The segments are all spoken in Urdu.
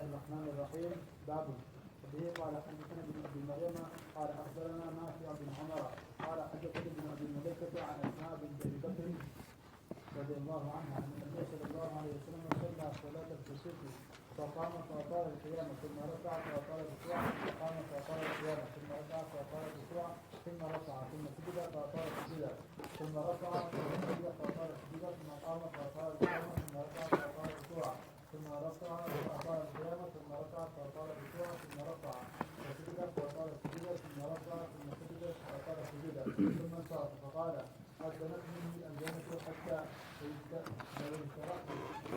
الرحمن الرحيم. باب به قال حدثنا ابن ابي مريم قال اخبرنا نافع بن عمر قال حدثني ابن ابي مليكه عن اسماء بنت ابي بكر رضي الله عنها ان النبي صلى الله عليه وسلم صلى صلاه الكسوف فقام فاطال القيامه ثم ركع فاطال الركوع فقام فاطال القيامه ثم ركع فاطال الركوع ثم ركع ثم سجد فاطال السجود ثم ركع ثم سجد فاطال السجود ثم قام فاطال القيامه ثم ركع فاطال الركوع ثم ركع فأطال القيامة ثم ركع فأطال الركوع ثم ركع فسجد فأطال السجود ثم ركع ثم سجد فأطال السجود ثم انصرف فقال أذنت مني الجنة حتى لو اشتركت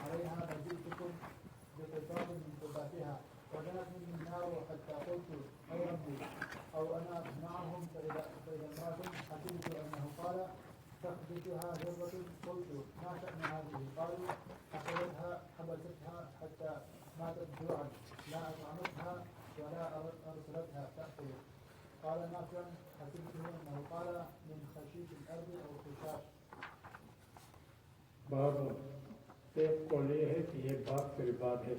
عليها لجئتكم بقطار من قطافها وزنت مني النار حتى قلت أي ربي أو أنا معهم فإذا امرأة حسبت أنه قال تخبطها ذرة قلت ما شأن هذه؟ قالوا حبستها حتى ماتت جوعا لا أطعمتها ولا أرسلتها تأكل. قال نافع حسبته أنه قال من خشيش الأرض أو خشاش. باب ایک قول یہ ہے کہ یہ باب فی الباب ہے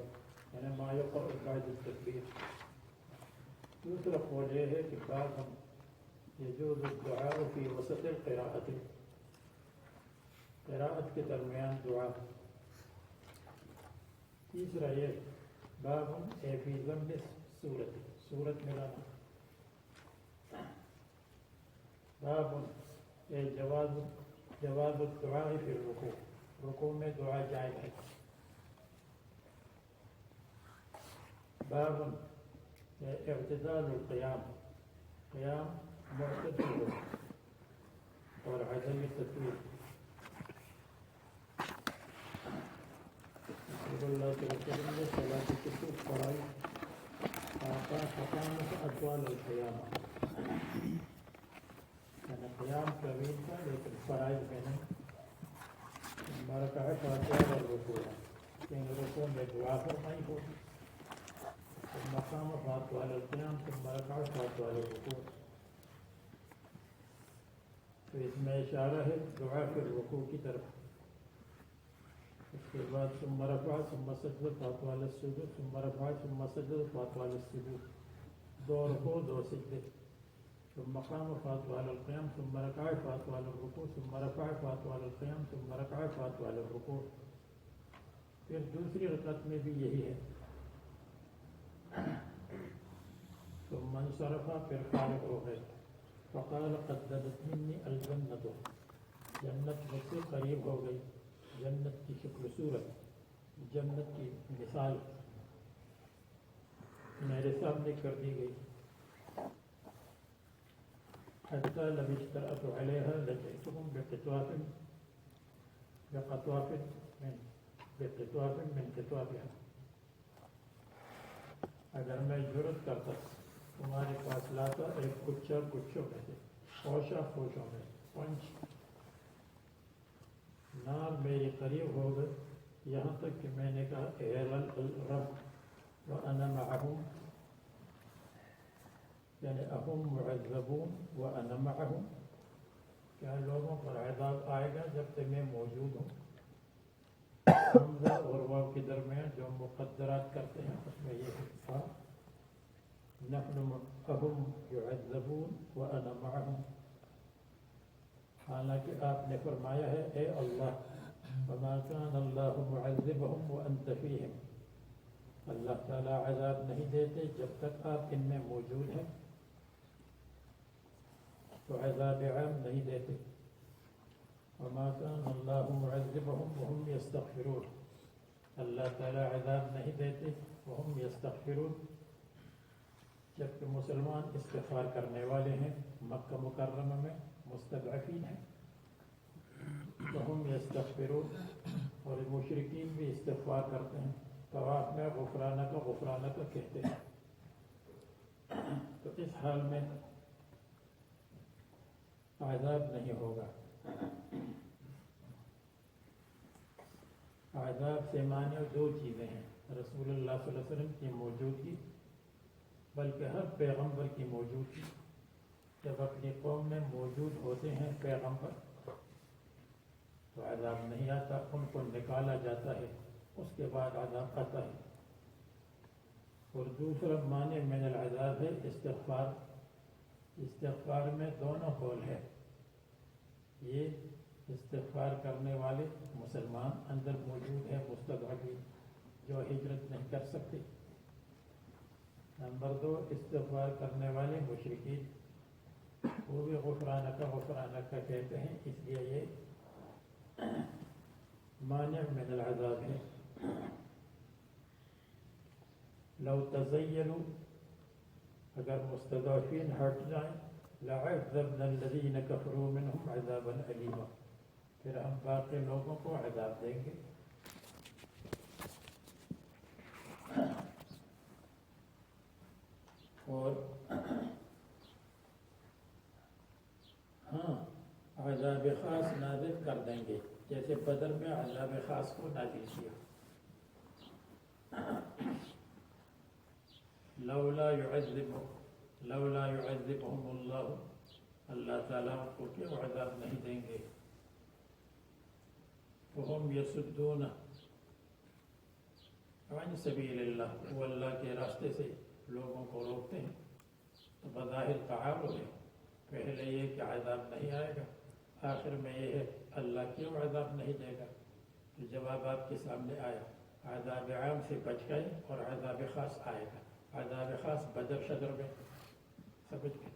یعنی ما یقرأ بعد التکبیر. دوسرا قول یہ ہے کہ باب یجوز الدعاء فی وسط القراءة، قراءت کے درمیان دعا. تیسرا یہ باب فی ضم سورت ملانا. باب جواز الدعاء فی الرکوع، رکوع میں دعا جائز ہے. باب اعتدال القیام، قیام معتدل ہو اور عدم تطویل. اللہ کے رسول نے صلاۃ الکسوف پڑھائی فقامت اطوال القیامہ، یعنی قیام طویل تھا لیکن فرائض میں نہیں. رکعہ فاتحہ اور رکوع، ان رکوع میں دعا فرمائی ہو. مقام فاطوال القیام ثم رکعہ فاطوال الرکوع. تو اس میں اشارہ ہے دعا فی الرکوع کی طرف. اس کے بعد ثم رفع ثم سجد فاطوال السجود ثم رفع ثم سجد فاطوال السجود، دو رکوع دو سجدے. ثم قام فاطوال القیام ثم رکع فاطوال الرکوع ثم رفع فاطوال القیام ثم رکع فاطوال الرکوع. پھر دوسری رکعت میں بھی یہی ہے. ثم انصرف، پھر فارغ ہو گئے. فقال قد بدت مني الجنة، جنت مجھ سے قریب ہو گئی. جنت کی شکل صورت، جنت کی مثال میرے سامنے کر دی گئی. حتى لو اشترأت عليها لجئتكم بقطواف من قطوافها. اگر میں جرت کرتا تمہارے پاس لاتا ایک کچھا کچھوں میں سے، خوشہ خوشوں میں، پنچ. نار میرے قریب ہو گئے یہاں تک کہ میں نے کہا اے رب وأنا معهم، یعنی اہم معذبون وأنا معهم، کیا لوگوں پر عذاب آئے گا جب تک میں موجود ہوں. حمزہ اور واو کے درمیان جو مقدرات کرتے ہیں اس میں یہ تھا نحن اہم يعذبون وأنا معهم. حالانکہ آپ نے فرمایا ہے اے اللہ وما كان الله معذبهم وأنت فيهم، اللہ تعالیٰ عذاب نہیں دیتے جب تک آپ ان میں موجود ہیں، تو عذاب عام نہیں دیتے. وما كان الله معذبهم وهم يستغفرون، اللہ تعالیٰ عذاب نہیں دیتے وهم يستغفرون، جبکہ مسلمان استغفار کرنے والے ہیں. مکہ مکرمہ میں مستضعفین ہیں وهم يستغفرون، اور مشرکین بھی استغفار کرتے ہیں. طواف میں غفرانک کہتے ہیں. تو اس حال میں عذاب نہیں ہوگا. عذاب سے مانے دو چیزیں ہیں، رسول اللہ صلی اللہ علیہ وسلم کی موجودگی، بلکہ ہر پیغمبر کی موجودگی۔ جب اپنی قوم میں موجود ہوتے ہیں پیغمبر تو عذاب نہیں آتا، ان کو نکالا جاتا ہے، اس کے بعد عذاب آتا ہے۔ اور دوسرا معنی من العذاب ہے استغفار۔ استغفار میں دونوں قول ہے، یہ استغفار کرنے والے مسلمان اندر موجود ہیں مستضعفین جو ہجرت نہیں کر سکتے۔ نمبر 2 استغفار کرنے والے مشرکین، وہ بھی غفرانک کہتے ہیں، اس لیے یہ مانع من العذاب ہے۔ لو تزینوا، اگر مستضعفین ہٹ جائیں، لعذبنا الذین کفروا منهم عذابا علیما، پھر ہم باقی لوگوں کو عذاب دیں گے۔ اور ہاں عذاب خاص نازل کر دیں گے، جیسے بدر میں عذاب خاص کو نازل کیا۔ لولا يعذبهم اللہ، اللہ تعالیٰ کو کیوں عذاب نہیں دیں گے؟ وهم يصدون عن سبیل اللہ، وہ اللہ کے راستے سے لوگوں کو روکتے ہیں، تو بظاہر تعارض ہے، پہلے یہ کہ عذاب نہیں آئے گا، آخر میں یہ ہے اللہ کیوں عذاب نہیں دے گا؟ تو جواب آپ کے سامنے آیا، عذاب عام سے بچ گئے اور عذاب خاص آئے گا۔ عذاب خاص بدر شدر میں سمجھ گئے۔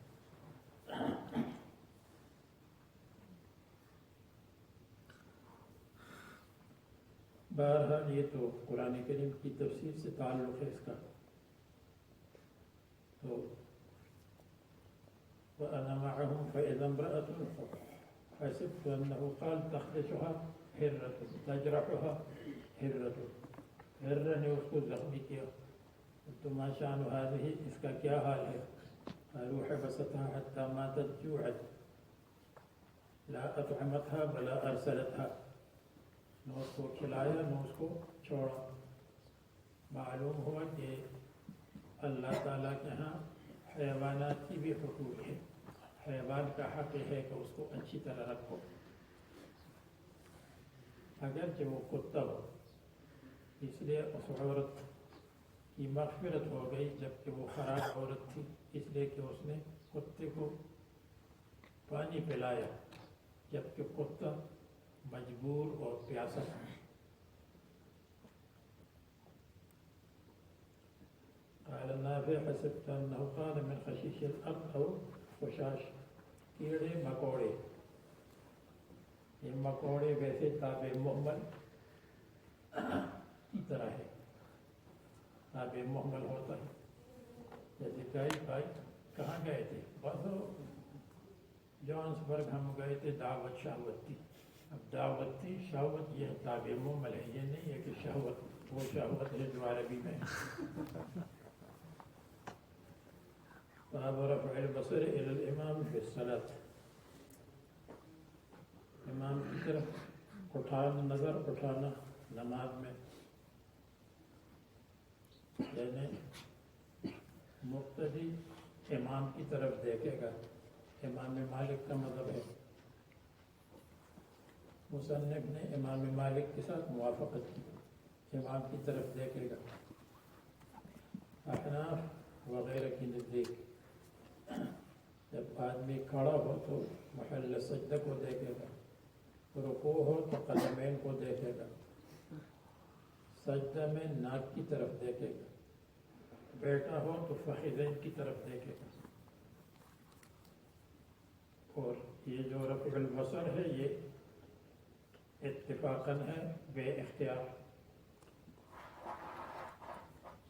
بہرحال یہ تو قرآن کریم کی تفسیر سے تعلق ہے اس کا۔ تو وَأَنَا مَعَهُمْ فَإِذَا امْرَأَةٌ حَسِبْتُ أَنَّهُ قَالَ تَخْدِشُهَا هِرَّةٌ تَجْرَحُهَا هِرَّةٌ، ہرہ نے اس کو زخمی کیا، تو ما شأن هذه، اس کا کیا حال ہے؟ قالوا حبستها حتى ماتت جوعا لا أطعمتها ولا أرسلتها، نہ اس کو کھلایا نہ اس کو چھوڑا۔ معلوم ہوا کہ اللہ تعالیٰ کے ہاں حیوانات کی بھی حقوق ہے، حیوان کا حق ہے کہ اس کو اچھی طرح رکھو، اگرچہ وہ کتا ہو۔ اس لیے اس عورت کی مغفرت ہو گئی جبکہ وہ خراب عورت تھی، اس لیے کہ اس نے کتے کو پانی پلایا جبکہ کتا مجبور اور پیاسا تھا۔ قال نافع حسبت انه قال من خشيش الارض او خشاش، کیڑے مکوڑے، یہ مکوڑے ویسے تابع محمل کی طرح ہے، تابع محمل ہوتا ہے، جیسے کئی بھائی کہاں گئے تھے؟ بس جانسبرگ ہم گئے تھے، دعوت شہوت تھی، اب دعوت تھی شہوت، یہ تابع محمل ہے، یہ نہیں ہے کہ شہوت وہ شہوت ہے جو عربی میں ہے۔ باب رفع البصر الى الامام في الصلاة، امام کی طرف اٹھانا، نظر اٹھانا نماز میں، یعنی مقتدی امام کی طرف دیکھے گا۔ امام مالک کا مذہب ہے، مصنف نے امام مالک کے ساتھ موافقت کی، امام کی طرف دیکھے گا۔ احناف وغیرہ کی نزدیک جب آدمی کھڑا ہو تو محل سجدہ کو دیکھے گا، رکوع ہو تو قدمین کو دیکھے گا، سجدہ میں ناک کی طرف دیکھے گا، بیٹھا ہو تو فخذین کی طرف دیکھے گا۔ اور یہ جو رفع البصر ہے یہ اتفاقاً ہے بے اختیار،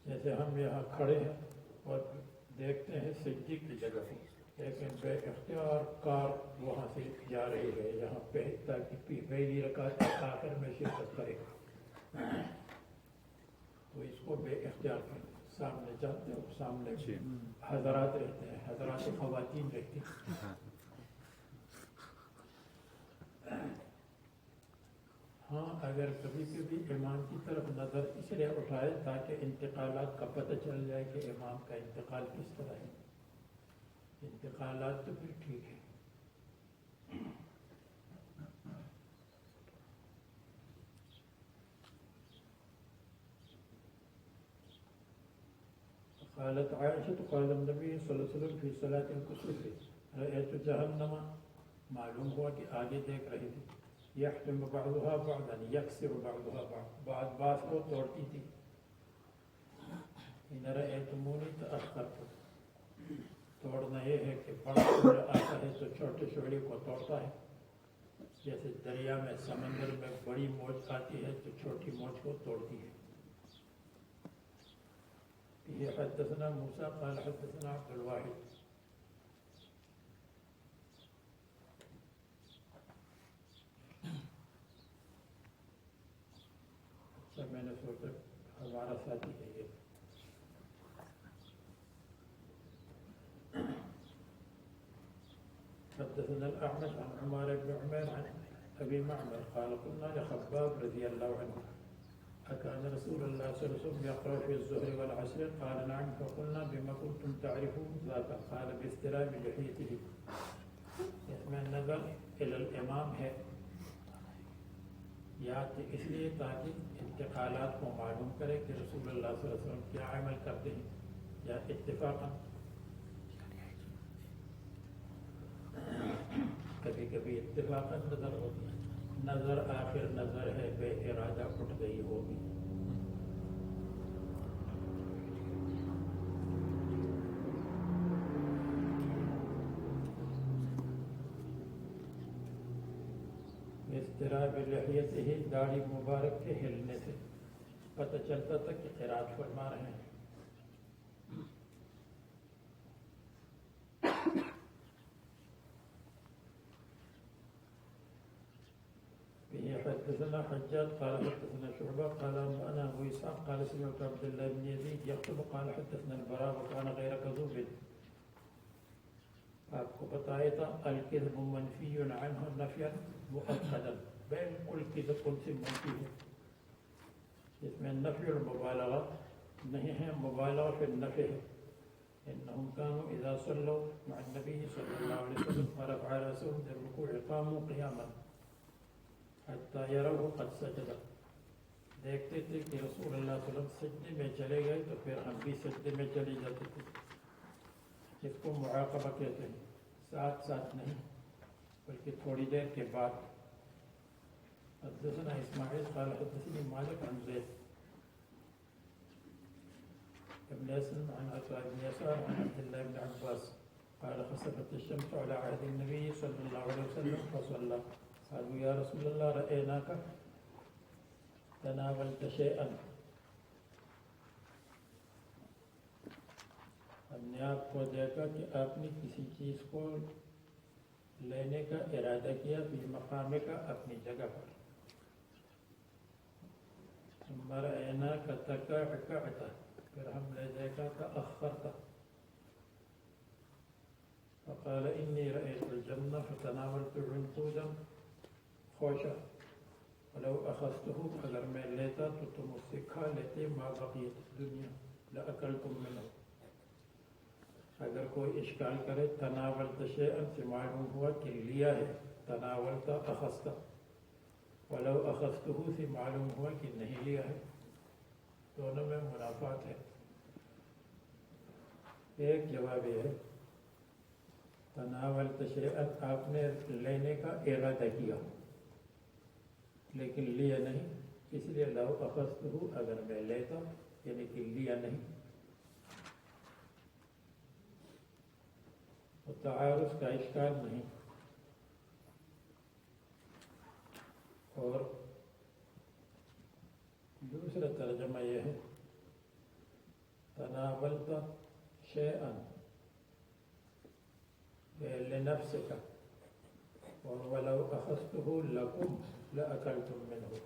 جیسے ہم یہاں کھڑے ہیں اور دیکھتے ہیں سجدے کی جگہ، لیکن بے اختیار کار وہاں سے جا رہی ہے یہاں پہ، تاکہ پہلی رکعت آخر میں شرکت کرے، تو اس کو بے اختیار کرتے ہیں۔ سامنے جاتے ہیں، سامنے حضرات رہتے ہیں، حضرات خواتین رہتی ہیں۔ ہاں اگر کبھی کبھی امام کی طرف نظر اس لیے اٹھائے تاکہ انتقالات کا پتہ چل جائے کہ امام کا انتقال کس طرح ہے، انتقالات تو پھر ٹھیک ہے۔ قالت عائشة قال النبي صلی اللہ علیہ وسلم فی صلاة الكسوف رأيت جہنم، معلوم ہوا کہ آگے دیکھ رہی تھی، یحتم بعضها بعضا یکسر بعضها بعض بعض کو توڑتی تھی، ان رأيتمونی تأخرت، توڑنا یہ ہے کہ بڑا شعلہ آتا ہے تو چھوٹے شعلے کو توڑتا ہے، جیسے دریا میں سمندر میں بڑی موج آتی ہے تو چھوٹی موج کو توڑتی ہے۔ یہ حدثنا موسیٰ قال حدثنا عبد الواحد، میں نے سوچا ہمارا ساتھی ہے یہ۔ حدثنا الأعمش عن عمار بن عمير عن أبي معمر قال قلنا لخباب رضي الله عنه أكان رسول الله صلى الله عليه وسلم يقرأ في الظهر والعصر؟ قال نعم، فقلنا بما كنتم تعرفون ذاك؟ قال باستلام لحيته۔ اس میں نظر إلى الإمام ہے یا اس لیے تاکہ انتقالات کو معلوم کرے کہ رسول اللہ صلی اللہ علیہ وسلم کیا عمل کرتے ہیں، یا اتفاقاً کبھی کبھی اتفاقاً نظر ہوتی ہے، نظر آخر نظر ہے، بے ارادہ اٹھ گئی ہوگی۔ اضطراب لحیتہ ہی، داڑھی مبارک کے ہلنے سے پتہ چلتا تھا کہ قرات فرما رہے ہیں۔ حدثنا حجاج قال حدثنا شعبہ قال أنبأنا أبو إسحاق قال سمعت عبد الله بن يزيد يخطب قال حدثنا البراء وكان غير كذوب۔ آپ کو بتایا تھا الکذب منفی عنہ نفیا مؤکدا، بالکل کذب ان سے منفی ہے، اس میں نفی المبالغہ نہیں ہے، مبالغہ پھر نفی ہے۔ انہم كانوا اذا صلوا مع النبي صلی اللہ علیہ وسلم فرفع رأسه من الركوع قاموا قیاما حتى يروا قد سجد، دیکھتے تھے کہ رسول اللہ صلی اللہ علیہ وسلم سجدے میں چلے گئے تو پھر ہم بھی سجدے میں چلے جاتے تھے، اس کو معاقبہ کہتے ہیں، ساتھ ساتھ نہیں بلکہ تھوڑی دیر کے بعد۔ حدثنا اسماعیل قال حدثني مالك عن زيد بن اسلم عن عطاء بن يسار عن عبد الله بن عباس قال خسفت الشمس على عهد النبي صلى الله عليه وسلم فصلى، قالوا يا رسول الله رأيناك تناولت شيئا، ہم نے آپ کو دیکھا کہ آپ نے کسی چیز کو لینے کا ارادہ کیا، فی مقام کا، اپنی جگہ پر، ثم رأيناك تكعكعت، پھر ہم نے دیکھا تأخرت، فقال إني رأيت الجنة فتناولت عنقودا خوشا ولو أخذته، اگر میں لیتا تو تم اس سے کھا لیتے، ما بقیت الدنیا لأکلتم منه۔ اگر کوئی اشکال کرے تناولت شیئا سے معلوم ہوا کہ لیا ہے، تناولت اخذت، ولو اخذته سے معلوم ہوا کہ نہیں لیا ہے، دونوں میں منافات ہے۔ ایک جواب یہ ہے تناولت شیئا، آپ نے لینے کا ارادہ کیا لیکن لیا نہیں، اس لیے لو اخذته، اگر میں لیتا یعنی کہ لیا نہیں۔ تعارض کا اشکال نہیں، اور دوسرا ترجمہ یہ ہے تناولت شیئا لنفسك ولو اخذته لكم لاكلتم منه،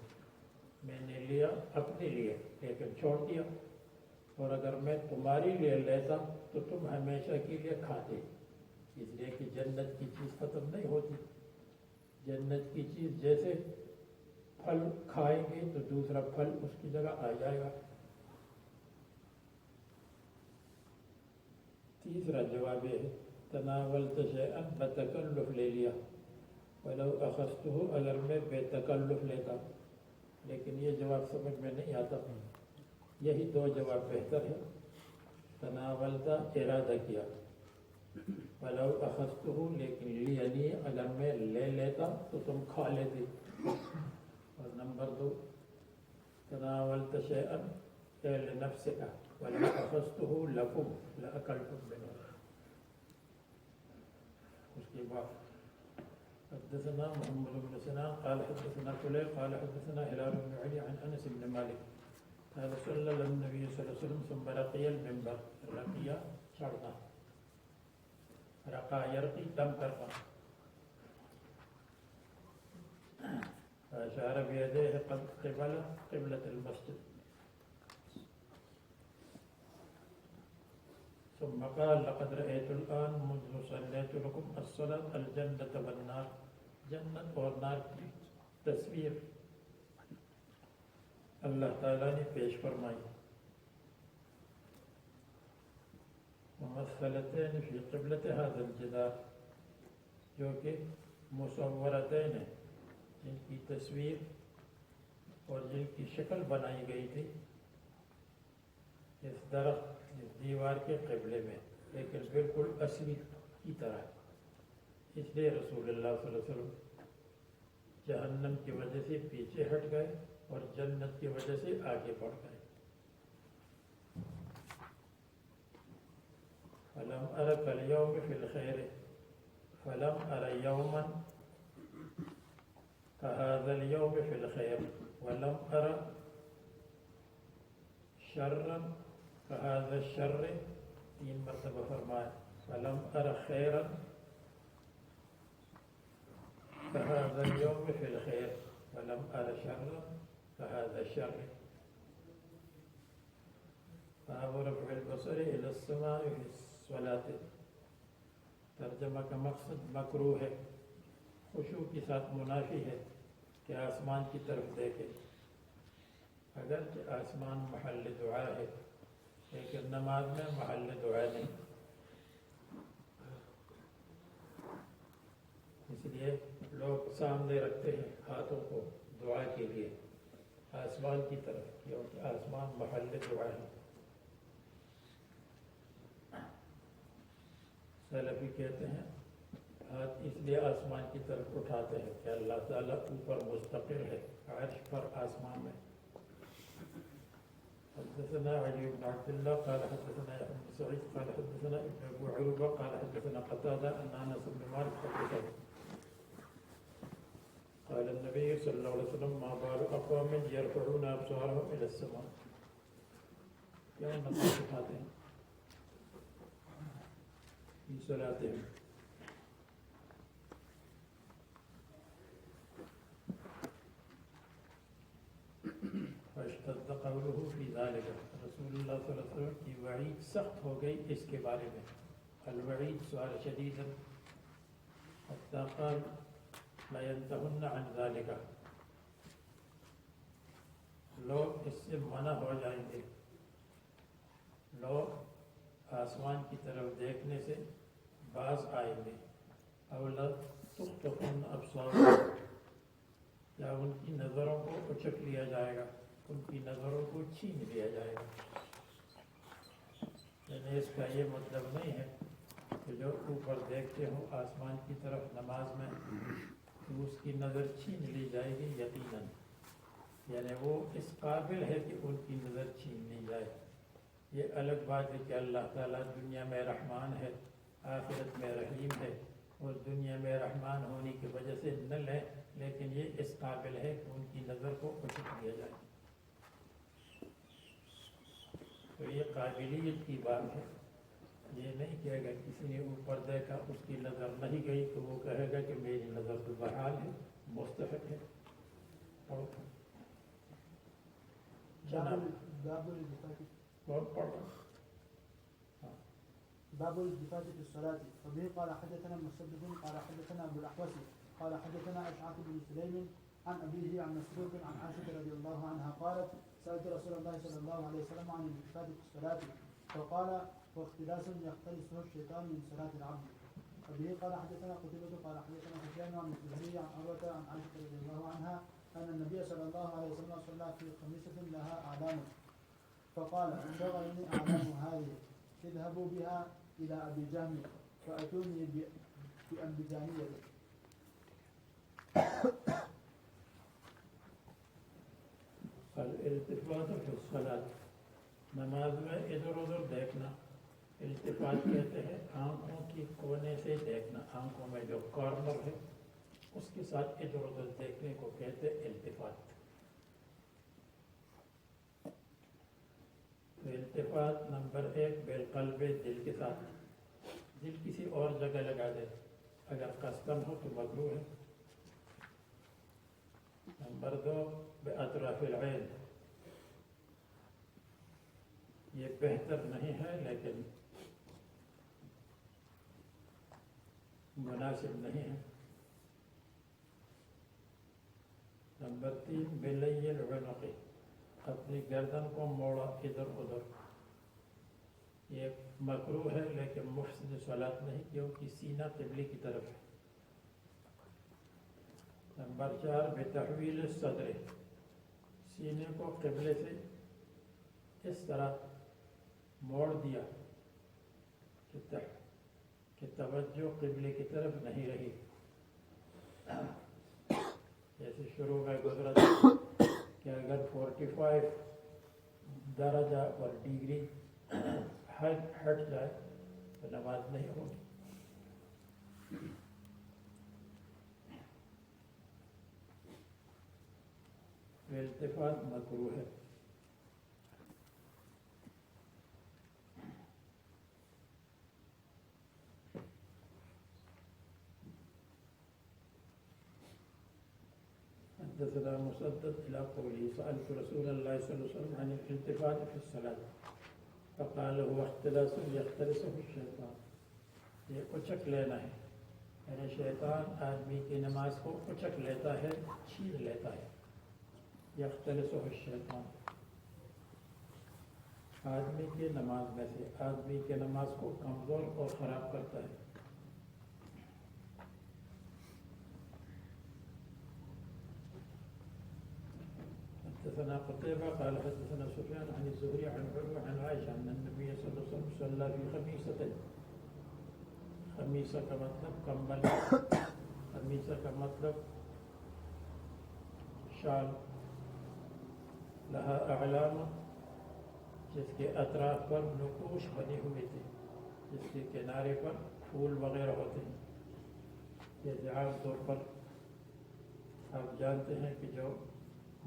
میں نے لیا اپنے لیے لیکن چھوڑ دیا، اور اگر میں تمہارے لیے لیتا تو تم ہمیشہ کے لیے کھاتے، اس لیے کہ جنت کی چیز ختم نہیں ہوتی، جنت کی چیز جیسے پھل کھائیں گے تو دوسرا پھل اس کی جگہ آ جائے گا. تیسرا جواب یہ ہے تناولت شیئا بتکلف لے لیا ولو اخذته اگر میں بے تکلف لیتا. لیکن یہ جواب سمجھ میں نہیں آتا. یہی دو جواب بہتر ہے. تناولتا ارادہ کیا, ولو اخذته لیکن لینی اگر میں لے لیتا تو تم کھا لیتے. اور نمبر 2 تناولت شیئا لنفسك ولو اخذته لكم لاكلتم منه. اس کے بعد حدثنا محمد بن سنان قال حدثنا فليح قال حدثنا هلال بن علي عن انس بن مالك قال صلى النبي صلى الله عليه وسلم ثم رقي المنبر. رقيا چڑھنا, رقا يرقي دم کرنا. فاشار بيديه قبلة المسجد ثم قال لقد رأيت الآن منذ صليت لكم الصلاة الجنة والنار. جنت اور نار کی تصویر اللہ تعالیٰ نے پیش فرمائی. ممثلتین فی قبلۃ هذا الجدار, جو کہ مصورتین ہیں, جن کی تصویر اور جن کی شکل بنائی گئی تھی اس درخت اس دیوار کے قبلے میں, لیکن بالکل اصلی کی طرح. اس لیے رسول اللہ صلی اللہ علیہ وسلم جہنم کی وجہ سے پیچھے ہٹ گئے اور جنت کی وجہ سے آگے بڑھ گئے. فلم ارک اليوم فی الخیر فلم ار یوما كهذا اليوم في الخير ولم ار شرا كهذا الشر. 3 مرتبہ فرمایا فلم ار خیرا كهذا اليوم في الخير ولم ار شرا كهذا الشر. باب رفع البصر الى السماء في الصلاة. ترجمہ کا مقصد مکروہ ہے, خشوع کے ساتھ منافی ہے کہ آسمان کی طرف دیکھے. اگرچہ آسمان محل دعا ہے لیکن نماز میں محل دعا نہیں. اس لیے لوگ سامنے رکھتے ہیں ہاتھوں کو دعا کے لیے آسمان کی طرف, کیونکہ آسمان محل دعا ہے. سلفی کہتے ہیں ہاتھ اس لیے آسمان کی طرف اٹھاتے ہیں کہ اللہ تعالیٰ اوپر مستقر ہے عرش پر آسمان میں. حدثنا علي بن عبد الله قال حدثنا يحيى بن سعيد قال حدثنا ابن ابو عروبه قال حدثنا قتاده ان انس بن مالك حدثه قال النبي صلى الله عليه وسلم ما بال اقوام يرفعون ابصارهم الى السماء. کیا نظر اٹھاتے ہیں في صلاتهم. فاشتد قوله في ذلك. رسول اللہ صلی اللہ علیہ وسلم کی وعید سخت ہو گئی اس کے بارے میں. الوعید سؤال شدیدا حتى قال لا ينتهن عن ذلك. لوگ اس سے منع ہو جائیں گے. لوگ آسمان کی طرف دیکھنے سے باز آئیں گے. اولا تخطفن ابصارهم, یا ان کی نظروں کو اچک لیا جائے گا, ان کی نظروں کو چھین لیا جائے گا. یعنی اس کا یہ مطلب نہیں ہے کہ جو اوپر دیکھتے ہو آسمان کی طرف نماز میں تو اس کی نظر چھین لی جائے گی یقیناً. یعنی وہ اس قابل ہے کہ ان کی نظر چھین لی جائے. یہ الگ بات ہے کہ اللہ تعالیٰ دنیا میں رحمان ہے, آخرت میں رحیم ہے, اور دنیا میں رحمان ہونے کی وجہ سے نہ لے, لیکن یہ اس قابل ہے کہ ان کی نظر کو اچک لیا جائے. تو یہ قابلیت کی بات ہے. یہ نہیں کہے گا کسی نے اوپر دیکھا اس کی نظر نہیں گئی تو وہ کہے گا کہ میری نظر تو بحال ہے, مستحق ہے. اور باب الالتفات في الصلاة. وبه قال حدثنا مسدد قال حدثنا أبو الأحوص قال حدثنا أشعث بن سليم عن أبيه عن مسروق عن عائشة رضي الله عنها قالت سألت رسول الله صلى الله عليه وسلم عن الالتفات في الصلاة فقال واختلاس يختلسه الشيطان من صلاة العبد. وبه قال حدثنا قتيبة قال حدثنا سفيان عن الزهري عن عروة عن عائشة رضي الله عنها أن النبي صلى الله عليه وسلم صلى في خميسة لها أعلام فقال شغلني أعلام هذه اذهبوا بها إلى أبي جهم فأتوني بأنبجانية. الالتفات في الصلاة نماز میں ادھر ادھر دیکھنا التفات کہتے ہیں آنکھوں کی کونے سے دیکھنا آنکھوں میں جو کارنر ہے اس کے ساتھ ادھر ادھر دیکھنے کو کہتے ہیں التفات. تو التفات نمبر 1 بالقلب دل کے ساتھ دل کسی اور جگہ لگا دے اگر قصدن ہو تو مکروہ ہے. نمبر 2 باطراف العین یہ بہتر نہیں ہے لیکن مناسب نہیں ہے. نمبر 3 بلی العنق اپنی گردن کو موڑا ادھر ادھر یہ مکروہ ہے لیکن مفسد صلات نہیں کیونکہ سینہ قبلے کی طرف ہے. نمبر 4 بتحویل الصدر سینے کو قبلے سے اس طرح موڑ دیا کہ توجہ قبلے کی طرف نہیں رہی. جیسے شروع میں گزرا تھا کہ اگر 45 درجہ اور ڈگری ہٹ جائے تو نماز نہیں ہوگی. التفات مکروہ ہے. حدثنا مسدد إلى قوله سألت رسول الله صلى الله عليه وسلم عن الالتفات في الصلاة فقال هو اختلاس يختلسه الشيطان. یہ اچک لینا ہے یعنی شیطان آدمی کی نماز کو اچک لیتا ہے چھین لیتا ہے. یختلسه الشیطان آدمی کی نماز میں سے آدمی کی نماز کو کمزور اور خراب کرتا ہے. حدثنا قتيبة قال حدثنا سفيان عن الزهري عن عروة عن عائشة أن النبي صلى الله عليه وسلم صلى في خميسة. خميسة کا مطلب کمبل خميسة کا مطلب شال لها اعلام جس کے اطراف پر نقوش بنے ہوئے تھے جس کے کنارے پر پھول وغیرہ ہوتے ہیں. جیسے عام طور پر آپ جانتے ہیں کہ جو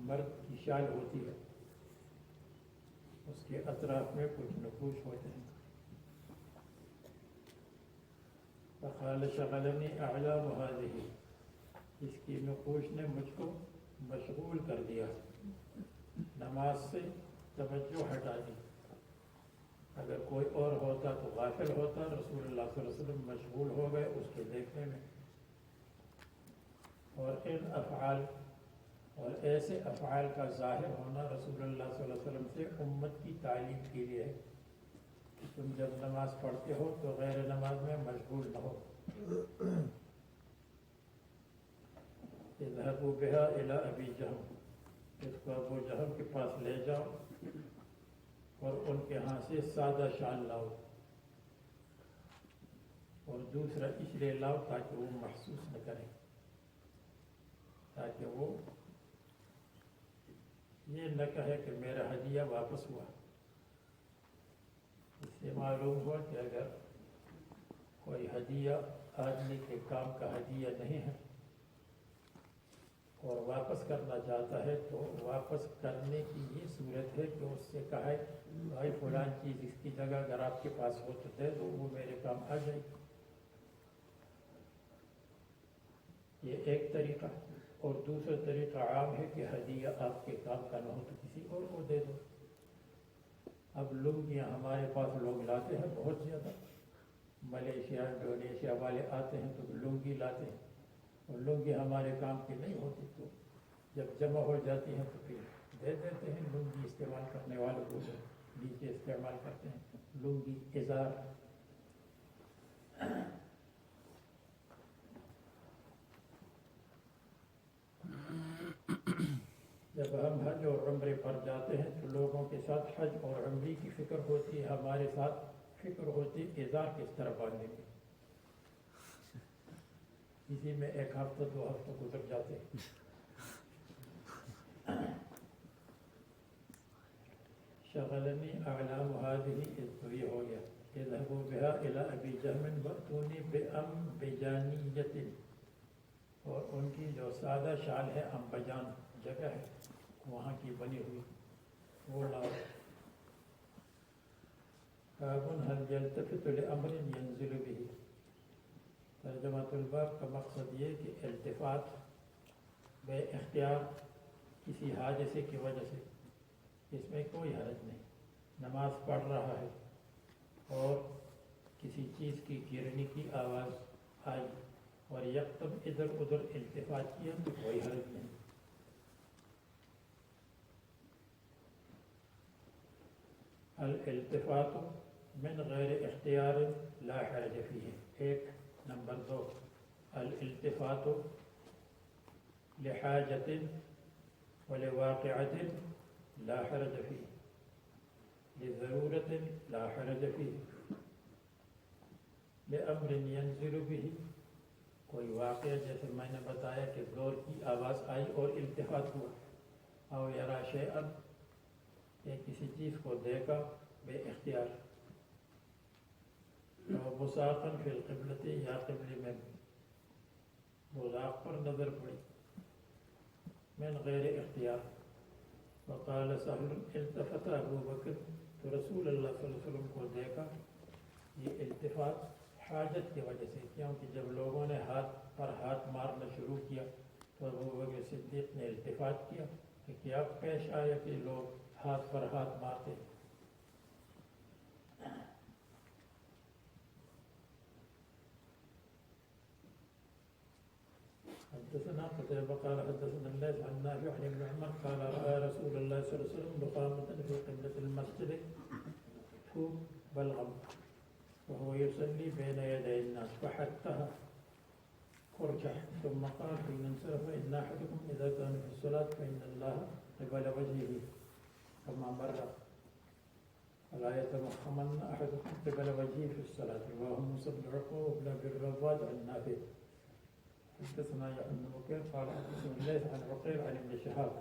مرد کی شال ہوتی ہے اس کے اطراف میں کچھ نقوش ہوتے ہیں. فقال شغلني اعلام هذه اس کی نقوش نے مجھ کو مشغول کر دیا نماز سے توجہ ہٹا دی. اگر کوئی اور ہوتا تو غافل ہوتا. رسول اللہ صلی اللہ علیہ وسلم مشغول ہو گئے اس کے دیکھنے میں. اور ان افعال اور ایسے افعال کا ظاہر ہونا رسول اللہ صلی اللہ علیہ وسلم سے امت کی تعلیم کے لیے ہے کہ تم جب نماز پڑھتے ہو تو غیر نماز میں مشغول نہ ہو. اذهبوا بها الى ابي جهم اس کو ابو جہم کے پاس لے جاؤ اور ان کے ہاں سے سادہ شال لاؤ اور دوسرا اس لیے لاؤ تاکہ وہ محسوس نہ کریں تاکہ وہ یہ نہ کہے کہ میرا ہدیہ واپس ہوا. اس سے معلوم ہوا کہ اگر کوئی ہدیہ آدمی کے کام کا ہدیہ نہیں ہے اور واپس کرنا چاہتا ہے تو واپس کرنے کی یہ صورت ہے کہ اس سے کہے بھائی فلان چیز اس کی جگہ اگر آپ کے پاس ہو تو دے دو وہ میرے کام آ جائے. یہ ایک طریقہ. اور دوسرا طریقہ عام ہے کہ ہدیہ آپ کے کام کا نہ ہو تو کسی اور کو دے دو. اب لنگیاں ہمارے پاس لوگ لاتے ہیں بہت زیادہ. ملیشیا انڈونیشیا والے آتے ہیں تو لنگی لاتے ہیں اور لنگی ہمارے کام کی نہیں ہوتی تو جب جمع ہو جاتی ہیں تو پھر دے دیتے ہیں. لنگی استعمال کرنے والوں کو نیچے استعمال کرتے ہیں. لنگی ازار. جب ہم حج اور عمرے پر جاتے ہیں تو لوگوں کے ساتھ حج اور عمرے کی فکر ہوتی ہے. ہمارے ساتھ فکر ہوتی ہے ازار کس طرح باندھیں گے. اسی میں 1 ہفتہ 2 ہفتہ گزر جاتے ہیں. شغلنی اعلام هذه تو یہ ہو گیا. اذهبوا بها الى ابی جہم واتونی بجانیۃ. اور ان کی جو سادہ شال ہے امبجان جگہ ہے وہاں کی بنی ہوئی وہ لاؤ. باب هل يلتفت لامر ينزل به. ترجمہ الباب کا مقصد یہ کہ التفات بے اختیار کسی حادثے کی وجہ سے اس میں کوئی حرج نہیں. نماز پڑھ رہا ہے اور کسی چیز کی گرنے کی آواز آئی اور یکدم ادھر ادھر التفات کیا تو کوئی حرج نہیں. الالتفات من غیر اختیار لا حرج فیہ. 1. نمبر 2 الالتفات لحاجت ولواقعت لا حرج فیہ لضرورت لا حرج فیہ لامر ينزل به. کوئی واقعہ جیسے میں نے بتایا کہ زور کی آواز آئی اور التفات ہوا. او یرا شیئا کہ کسی چیز کو دیکھا بے اختیار. او بصاقا فی القبلۃ یا قبلے میں بزاق پر نظر پڑی من غیر اختیار. وقال سہل التفت ابو بکر. تو رسول اللہ صلی اللہ علیہ وسلم کو دیکھا. یہ التفات حاجت کی وجہ سے کیونکہ جب لوگوں نے ہاتھ پر ہاتھ مارنا شروع کیا تو ابو بکر صدیق نے التفات کیا کہ کیا پیش آیا کہ لوگ ہاتھ پر ہاتھ مارتے. حدثنا قتيبة قال حدثنا الليث عن نافع عن ابن عمر قال رأى رسول الله صلى الله عليه وسلم مقامة في قبلة المسجد بلغم وهو يصلي بين يدي الناس فحتها فرجع ثم قال حين انصرف إن أحدكم إذا كان في الصلاة فإن الله قبل وجهه كما مر فلا يتمخمن أحدكم قبل وجهه في الصلاة. رواه موسى بن عقبة وابن أبي الرواد عن نافع. حدثنا يحيى بن بكير قال حدثنا الليث عن عقيل عن ابن شهاب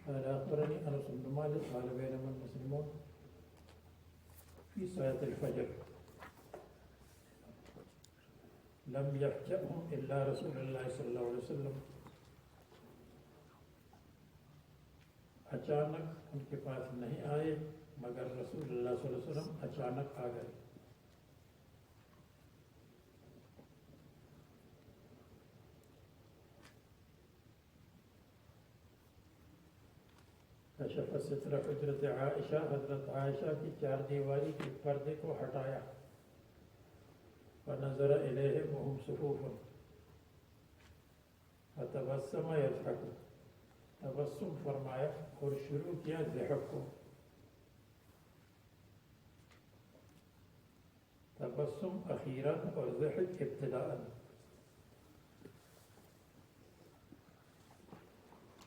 قال أخبرني أنس بن مالك قال بينما المسلمون في صلاة الفجر لم يفجأهم إلا رسول الله صلى الله عليه وسلم. اچانک ان کے پاس نہیں آئے مگر رسول اللہ صلی اللہ علیہ وسلم اچانک آ گئے. کشف ستر حجرت عائشہ. حضرت عائشہ کی 4 دیواری کے پردے کو ہٹایا. فنظر الیہم وہم صفوف فتبسم یضحک. تبسم فرمایا اور شروع کیا ضحک کو. تبسم اخیراً اور ضحک ابتداءً.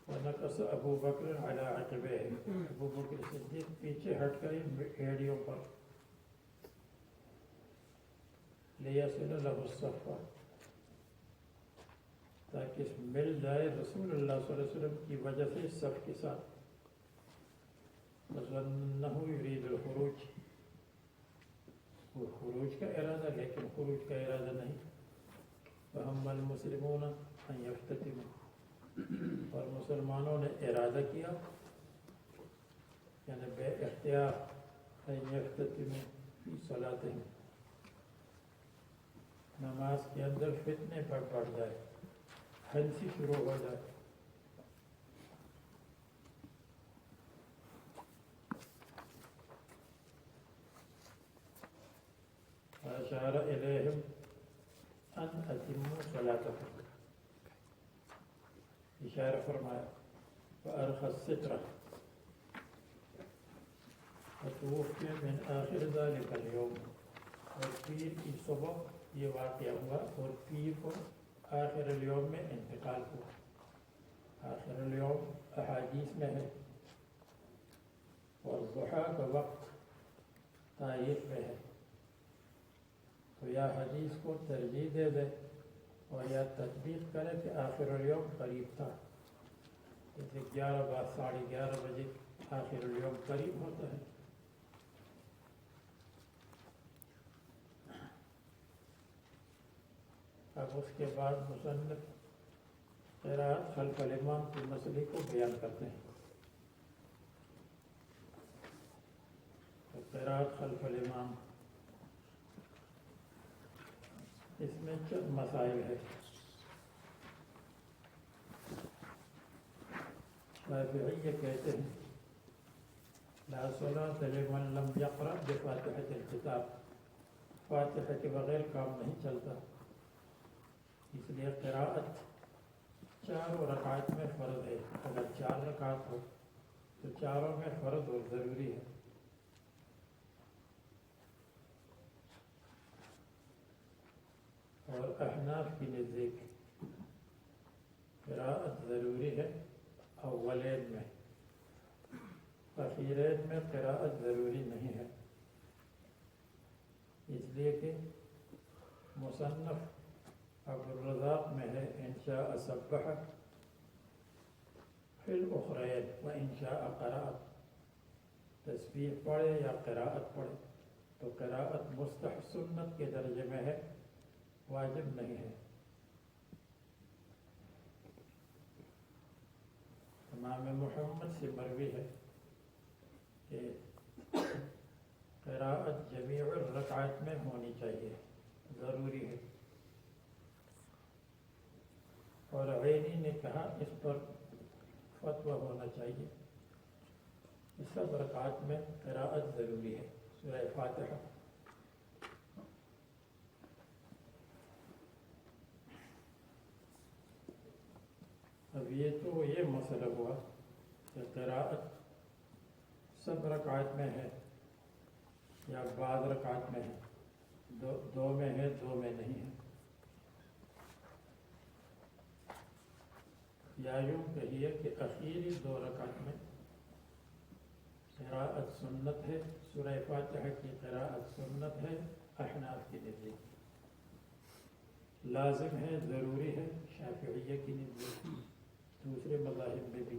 ونقص ابو بکر علی عقبیہ. ابو بکر صدیق پیچھے ہٹ گئے ایڑیوں پر. لیصل له الصف تاکہ مل جائے رسول اللہ صلی اللہ علیہ وسلم کی وجہ سے صف کے ساتھ. فظنہ یرید الخروج. وہ خروج کا ارادہ لیکن خروج کا ارادہ نہیں. فہم المسلمون ان یفتتنوا. اور مسلمانوں نے ارادہ کیا یعنی بے اختیار ان یفتتنوا فی صلاتہم. نماز کے اندر فتنے پر بڑھ جائے ہنسی شروع ہو جائے. اشار الیہم ان اتموا صلاتکم. اشارہ فرمایا فأرخى السترة فتوفي من آخر ذلك اليوم، اور پیر کی صبح یہ واقعہ ہوا اور پیر کو آخر اليوم میں انتقال ہوا. آخر اليوم احادیث میں ہے اور ضحیٰ کا وقت تاریخ میں ہے، تو یا حدیث کو ترجیح دے دے اور یا تطبیق کرے کہ آخر اليوم قریب تھا. جیسے 11 بعد 11:30 بجے آخر اليوم قریب ہوتا ہے. اب اس کے بعد مصنف قراءت خلف الامام کے مسئلے کو بیان کرتے ہیں. قراءت خلف الامام اس میں چند مسائل ہے. شافعیہ کہتے ہیں لا صلاۃ لمن لم یقرأ بفاتحۃ الکتاب، فاتحہ کے بغیر کام نہیں چلتا. اس لیے قراءت 4 رکعات میں فرض ہے. اگر 4 رکعات ہو تو چاروں میں فرض اور ضروری ہے. اور احناف کی نزدیک قراءت ضروری ہے اولین میں، اخیرین میں قراءت ضروری نہیں ہے. اس لیے کہ مصنف عبدالرزاق میں ہے ان شاء سبح فی الاخرین و ان شاء قرأ، تسبیح پڑھے یا قراءت پڑھے. تو قراءت مستحب سنت کے درجے میں ہے، واجب نہیں ہے. امام محمد سے مروی ہے کہ قراءت جمیع الرکعات میں ہونی چاہیے، ضروری ہے. اور عینی نے کہا اس پر فتویٰ ہونا چاہیے، سب رکعات میں قراءت ضروری ہے سورہ فاتحہ. اب یہ تو یہ مسئلہ ہوا کہ قراءت سب رکعات میں ہے یا بعض رکعات میں ہے، دو میں ہے 2 میں نہیں ہے. یا یوں کہیے کہ اخیری 2 رکعت میں قراءت سنت ہے، سورہ فاتحہ کی قراءت سنت ہے احناف کی نزدیک. لازم ہے، ضروری ہے شافعیہ کی نزدیک، دوسرے مذاہب میں بھی.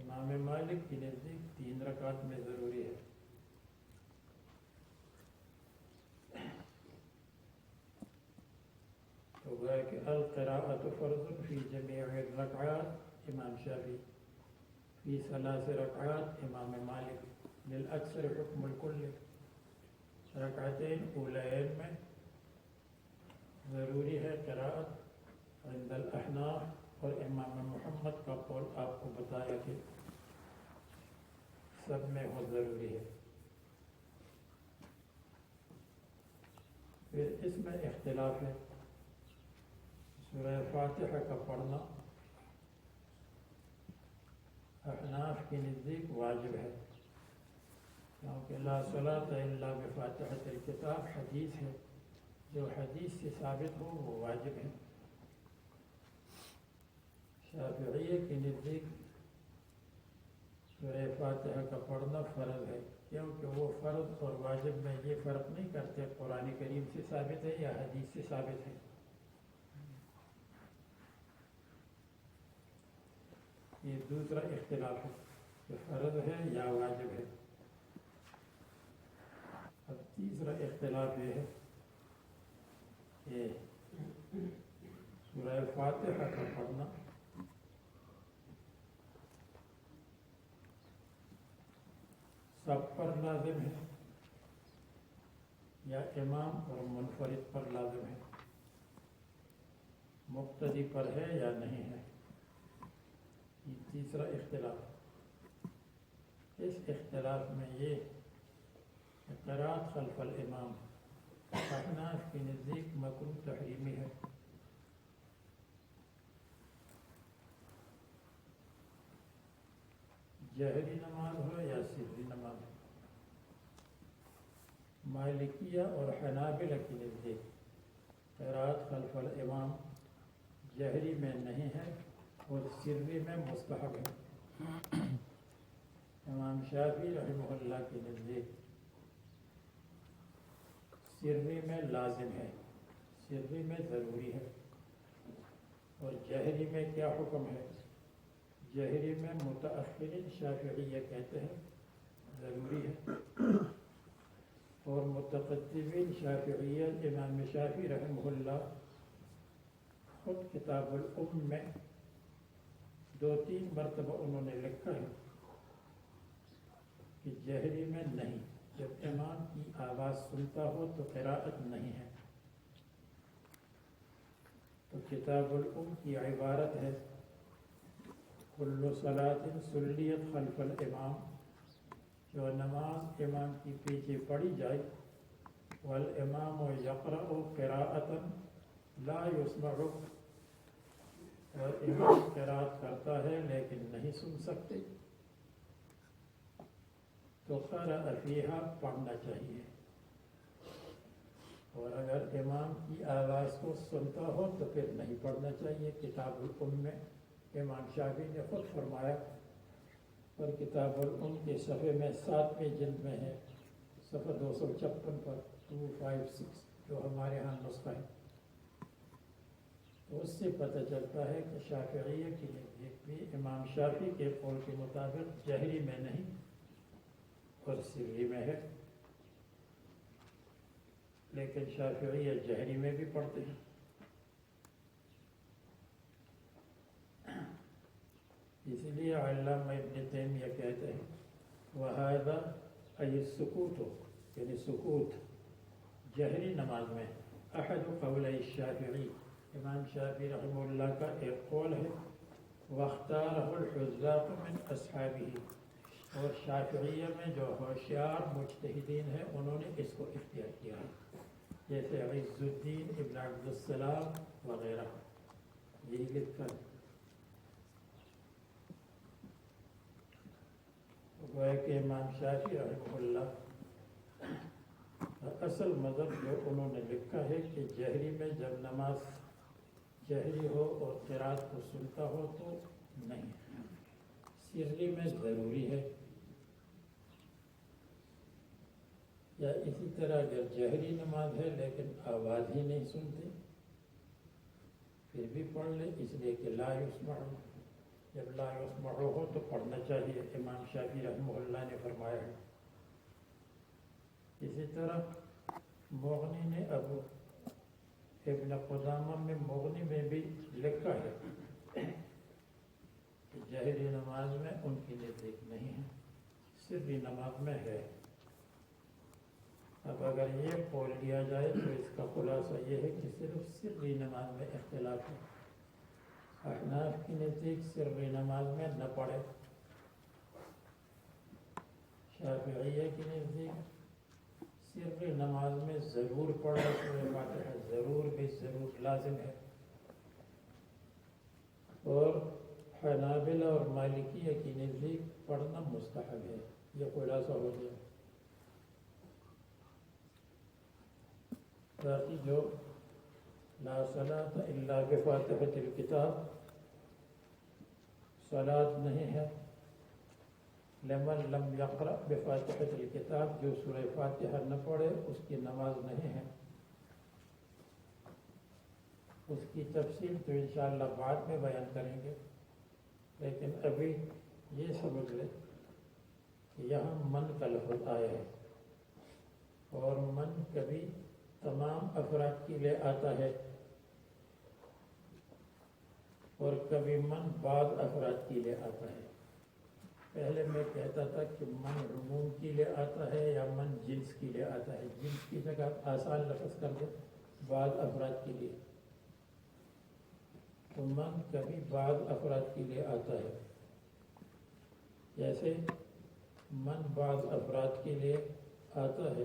امام مالک کی نزدیک 3 رکعت میں ضروری ہے. تو گویا کہ القراءۃ فرض فی جمیع الرکعات امام شافعی، فی 3 رکعات امام مالک، للاکثر حکم الکل. رکعتین اولین میں ضروری ہے قراءت عند الاحناف، اور امام محمد کا قول آپ کو بتایا کہ سب میں وہ ضروری ہے. پھر اس میں اختلاف ہے. سورہ فاتحہ کا پڑھنا احناف کی نزدیک واجب ہے، کیونکہ لا صلاۃ الا بفاتحۃ الکتاب حدیث ہے، جو حدیث سے ثابت ہو وہ واجب ہے. شافعیہ کی نزدیک سورہ فاتحہ کا پڑھنا فرض ہے، کیونکہ وہ فرض اور واجب میں یہ فرق نہیں کرتے قرآن کریم سے ثابت ہے یا حدیث سے ثابت ہے. یہ دوسرا اختلاف ہے کہ فرض ہے یا واجب ہے. اب تیسرا اختلاف یہ ہے کہ سورہ فاتحہ کا پڑھنا سب پر لازم ہے یا امام اور منفرد پر لازم ہے، مقتدی پر ہے یا نہیں ہے. یہ تیسرا اختلاف. اس اختلاف میں یہ قراءت خلف الامام احناف احناف کے نزدیک مکروہ تحریمی ہے. جہری نماز ہو یا سری نماز ہو. مالکیہ اور حنابلہ کی نزدیک قرأت خلف الامام جہری میں نہیں ہے اور سری میں مستحب ہے. امام شافعی رحمہ اللہ کی نزدیک سری میں لازم ہے، سری میں ضروری ہے. اور جہری میں کیا حکم ہے؟ جہری میں متأخرین شافعیہ کہتے ہیں ضروری ہے، اور متقدمین شافعیہ امام شافعی رحمہ اللہ خود کتاب الام میں 2-3 مرتبہ انہوں نے لکھا ہے کہ جہری میں نہیں، جب امام کی آواز سنتا ہو تو قراءت نہیں ہے. تو کتاب الام کی عبارت ہے کل صلاۃ سلیت خلف الامام، جو نماز امام کی پیچھے پڑھی جائے، والامام یقرأ قراءۃ لا یسمع، اور امام قراءت کرتا ہے لیکن نہیں سن سکتے، تو قرأ فیہا پڑھنا چاہیے. اور اگر امام کی آواز کو سنتا ہو تو پھر نہیں پڑھنا چاہیے. کتاب الام میں امام شافعی نے خود فرمایا، اور کتاب الام کے صفحے میں 7ویں جلد میں ہے، صفحہ 256 پر 256 جو ہمارے ہاں نسخہ ہے. تو اس سے پتہ چلتا ہے کہ شافعیہ کی نزدیک بھی امام شافعی کے قول کے مطابق جہری میں نہیں اور سری میں ہے، لیکن شافعیہ جہری میں بھی پڑھتے ہیں. اس لیے علامہ ابن تیمیہ کہتے ہیں وَهَذَا أي السکوت، یعنی سکوت جہری نماز میں احد قولی الشافعی، امام شافعی رحمہ اللہ کا ایک قول ہے، واختارہ الحذاق من اصحابہ، اور شافعیہ میں جو ہوشیار مجتہدین ہیں انہوں نے اس کو اختیار کیا ہے، جیسے عز الدین ابن عبد السلام وغیرہ. یہی لکھا ہے. گویا کہ امام شافعی رحمہ اللہ اصل مذہب جو انہوں نے لکھا ہے کہ جہری میں جب نماز جہری ہو اور قرأت کو سنتا ہو تو نہیں، سری میں ضروری ہے. یا اسی طرح اگر جہری نماز ہے لیکن آواز ہی نہیں سنتے پھر بھی پڑھ لے، اس لیے کہ لا یسمع، جب لا یسمع ہو تو پڑھنا چاہیے، امام شافعی رحمہ اللہ نے فرمایا ہے. اسی طرح مغنی نے ابو ابن قدامہ میں مغنی میں بھی لکھا ہے کہ جہری نماز میں ان کی نزدیک نہیں ہے، سری نماز میں ہے. اب اگر یہ قول لیا جائے تو اس کا خلاصہ یہ ہے کہ صرف سری نماز میں اختلاف ہے. احناف کی نزدیک سری نماز میں نہ پڑھے، شافعیہ کی نزدیک سری نماز میں ضرور پڑھنا سورہ فاتحہ، ضرور بھی ضرور لازم ہے. اور حنابلہ اور مالکیہ کی نزدیک پڑھنا مستحب ہے. یہ خلاصہ ہو گیا. باقی جو لا صلاة الا بفاتحة الکتاب، صلاۃ نہیں ہے لمن لم یقرأ بفاتحة الکتاب، جو سورہ فاتحہ نہ پڑھے اس کی نماز نہیں ہے. اس کی تفصیل تو انشاءاللہ بعد میں بیان کریں گے، لیکن ابھی یہ سمجھ لیں کہ یہاں من کا لفظ آیا ہے، اور من کبھی تمام افراد کے لیے آتا ہے اور کبھی من بعض افراد کے لیے آتا ہے. پہلے میں کہتا تھا کہ من عموم کے لیے آتا ہے یا من جنس کے لیے آتا ہے. جنس کی جگہ آسان لفظ کر دیں بعض افراد کے لیے، تو من کبھی بعض افراد کے لیے آتا ہے. جیسے من بعض افراد کے لیے آتا ہے،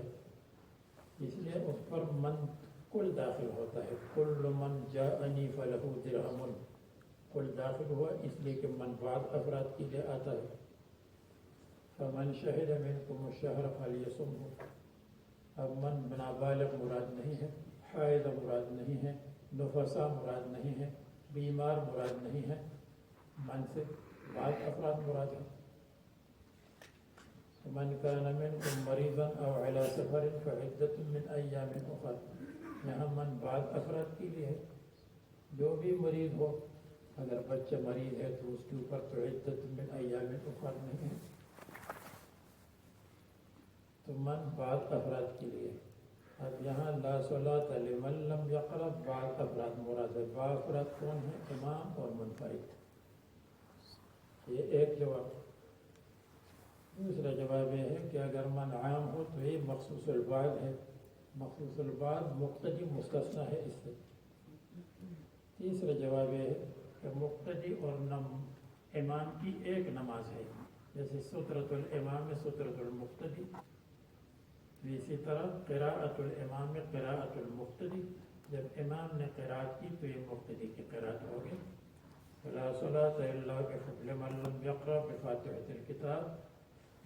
اس لیے اس پر من کل داخل ہوتا ہے، کل من جاءنی فلہ درہم، کل داخل ہوا اس لیے کہ من بعض افراد کے لیے آتا ہے۔ فمن شہد منکم الشہر فلیصمہ، اب من نابالغ مراد نہیں ہے، حائض مراد نہیں ہے، نفسا مراد نہیں ہے، بیمار مراد نہیں ہے، من سے بعض افراد مراد ہے۔ من كان منكم مريضا او على سفر فعدة من ایام اخر، یہاں من بعض افراد کے لیے ہے، جو بھی مریض ہو، اگر بچہ مریض ہے تو اس کے اوپر تو عدت من ایام اخر نہیں ہے، تو من بعض افراد کے لیے۔ اب یہاں لا صلاۃ لمن لم یقرأ، بعض افراد مراد ہے، بعض افراد کون ہیں؟ امام اور منفرد۔ یہ ایک جواب۔ دوسرا جواب یہ ہے کہ اگر من عام ہو تو یہ مخصوص البعض ہے، مخصوص البعض مقتدی مستثنی ہے اس سے۔ تیسرا جواب یہ ہے کہ مقتدی اور امام کی ایک نماز ہے، جیسے سترۃ الامام سترۃ المقتدی، اسی طرح قراءۃ الامام قراءۃ المقتدی، جب امام نے قراءت کی تو یہ مقتدی کی قراءت ہوگی۔ لا صلاۃ الا لمن لم یقرأ بفاتحۃ الکتاب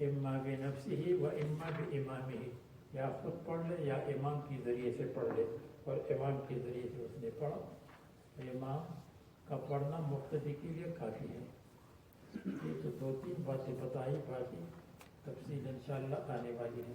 اما بنفسہ و اما بامامہ، یا خود پڑھ لے یا امام کے ذریعے سے پڑھ لے، اور امام کے ذریعے سے اس نے پڑھا، امام کا پڑھنا مقتدی کے لیے کافی ہے۔ یہ تو دو تین باتیں بتائی، باقی تفصیل انشاءاللہ آنے والی ہے۔